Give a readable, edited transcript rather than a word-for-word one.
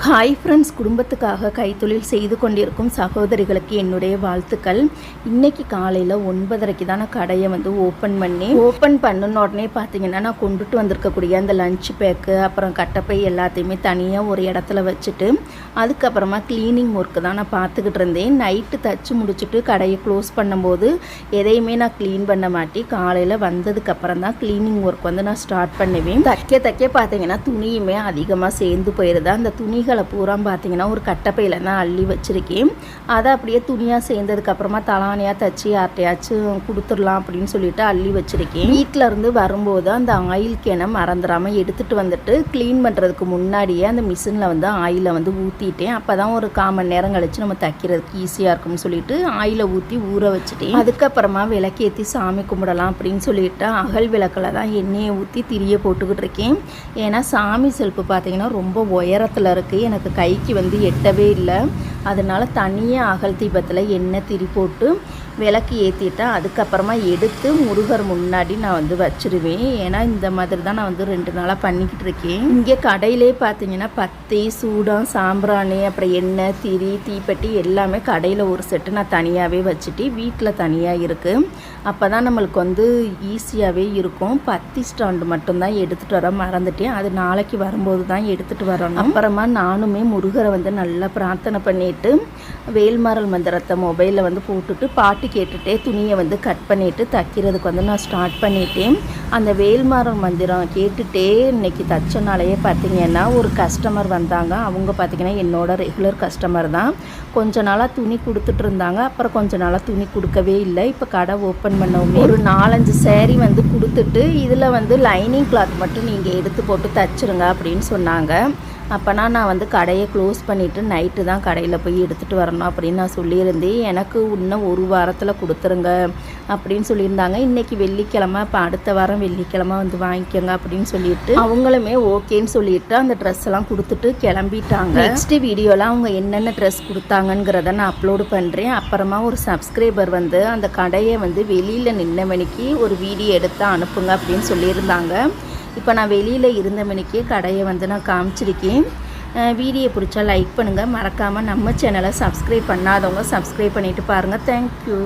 Hi friends, குடும்பத்துக்காக கைத்தொழில் செய்து கொண்டிருக்கும் சகோதரிகளுக்கு என்னுடைய வாழ்த்துக்கள். இன்றைக்கி காலையில் 9:30 தான் நான் கடையை ஓப்பன் பண்ணின உடனே பார்த்தீங்கன்னா நான் கொண்டுட்டு வந்திருக்கக்கூடிய அந்த லஞ்ச் பேக்கு அப்புறம் கட்டப்பை எல்லாத்தையுமே தனியாக ஒரு இடத்துல வச்சுட்டு அதுக்கப்புறமா க்ளீனிங் ஒர்க்கு தான் நான் பார்த்துக்கிட்டு இருந்தேன். நைட்டு தச்சு முடிச்சுட்டு கடையை க்ளோஸ் பண்ணும்போது எதையுமே நான் க்ளீன் பண்ண மாட்டேன். காலையில் வந்ததுக்கப்புறம் தான் க்ளீனிங் ஒர்க் நான் ஸ்டார்ட் பண்ணுவேன். தைக்க பார்த்தீங்கன்னா துணியுமே அதிகமாக சேர்ந்து போயிடுது. அந்த துணிகளை பூரா பார்த்தீங்கன்னா ஒரு கட்டப்பையில் தான் அள்ளி வச்சுருக்கேன். அதை அப்படியே துணியாக சேர்ந்ததுக்கப்புறமா தலானியாக தச்சு யார்ட்டையாச்சும் கொடுத்துடலாம் அப்படின்னு சொல்லிட்டு அள்ளி வச்சுருக்கேன். வீட்டில் இருந்து வரும்போது அந்த ஆயில் கேனை மறந்துடாமல் எடுத்துகிட்டு வந்துட்டு க்ளீன் பண்ணுறதுக்கு முன்னாடியே அந்த மிஷினில் ஆயிலை ஊற்றிட்டேன். அப்போ தான் ஒரு 1/4 மணி நேரம் கழித்து நம்ம தைக்கிறதுக்கு ஈஸியாக இருக்கும்னு சொல்லிட்டு ஆயிலை ஊற்றி ஊற வச்சுட்டேன். அதுக்கப்புறமா விளக்கேற்றி சாமி கும்பிடலாம் அப்படின்னு சொல்லிட்டு அகல் விளக்கில் தான் எண்ணெயை ஊற்றி திரியை போட்டுக்கிட்டு இருக்கேன். ஏன்னா சாமி செல்ப்பு பார்த்தீங்கன்னா ரொம்ப உயரத்தில் இருக்குது, எனக்கு கைக்கு எட்டவே இல்லை. அதனால் தனியாக அகல் தீபத்தில் எண்ணெய் திரி போட்டு விளக்கு ஏற்றிட்டேன். அதுக்கப்புறமா எடுத்து முருகர் முன்னாடி நான் வச்சுருவேன். ஏன்னா இந்த மாதிரி தான் நான் 2 நாளாக பண்ணிக்கிட்டு இருக்கேன். இங்கே கடையிலே பார்த்தீங்கன்னா பத்தி, சூடம், சாம்பிராணி, அப்புறம் எண்ணெய், திரி, தீப்பெட்டி எல்லாமே கடையில் ஒரு செட்டு நான் தனியாகவே வச்சுட்டு வீட்டில் தனியாக இருக்குது. அப்போ தான் நம்மளுக்கு ஈஸியாகவே இருக்கும். பத்தி ஸ்டாண்டு மட்டும்தான் எடுத்துகிட்டு வர மறந்துட்டேன். அது நாளைக்கு வரும்போது தான் எடுத்துகிட்டு வரணும். அப்புறமா நானுமே முருகரை நல்லா பிரார்த்தனை பண்ணிவிட்டு வேல்மாறல் மந்திரத்தை மொபைலில் போட்டுட்டு பாட்டு கேட்டுகிட்டே துணியை கட் பண்ணிவிட்டு தைக்கிறதுக்கு நான் ஸ்டார்ட் பண்ணிட்டேன். அந்த வேல்மாறல் மந்திரம் கேட்டுகிட்டே இன்றைக்கி தச்சனாலேயே பார்த்திங்கன்னா ஒரு கஸ்டமர் வந்தாங்க. அவங்க பார்த்திங்கன்னா என்னோட ரெகுலர் கஸ்டமர் தான். கொஞ்ச நாளாக துணி கொடுத்துட்டு இருந்தாங்க, அப்புறம் கொஞ்ச நாளாக துணி கொடுக்கவே இல்லை. இப்போ கடை ஓப்பன் பண்ணவும் ஒரு 4-5 சேரீ கொடுத்துட்டு இதில் லைனிங் கிளாத் மட்டும் நீங்கள் எடுத்து போட்டு தச்சுருங்க அப்படின்னு சொன்னாங்க. அப்போனா நான் கடையை க்ளோஸ் பண்ணிவிட்டு நைட்டு தான் கடையில் போய் எடுத்துகிட்டு வரணும் அப்படின்னு நான் சொல்லியிருந்தேன். எனக்கு இன்னும் 1 வாரத்தில் கொடுத்துருங்க அப்படின்னு சொல்லியிருந்தாங்க. இன்றைக்கி வெள்ளிக்கிழமை, இப்போ அடுத்த வாரம் வெள்ளிக்கிழமை வாங்கிக்கோங்க அப்படின்னு சொல்லிட்டு அவங்களுமே ஓகேன்னு சொல்லிட்டு அந்த ட்ரெஸ் எல்லாம் கொடுத்துட்டு கிளம்பிட்டாங்க. நெக்ஸ்ட் வீடியோவில் அவங்க என்னென்ன ட்ரெஸ் கொடுத்தாங்கங்கிறத நான் அப்லோடு பண்ணுறேன். அப்புறமா ஒரு சப்ஸ்கிரைபர் அந்த கடையை வெளியில் நின்ன மணிக்கு ஒரு வீடியோ எடுத்து அனுப்புங்க அப்படின்னு சொல்லியிருந்தாங்க. இப்போ நான் வெளியில் இருந்த மணிக்கே கடையை நான் காமிச்சிருக்கேன். வீடியோ பிடிச்சா லைக் பண்ணுங்கள். மறக்காமல் நம்ம சேனலை சப்ஸ்கிரைப் பண்ணாதவங்க சப்ஸ்கிரைப் பண்ணிவிட்டு பாருங்கள். தேங்க்யூ.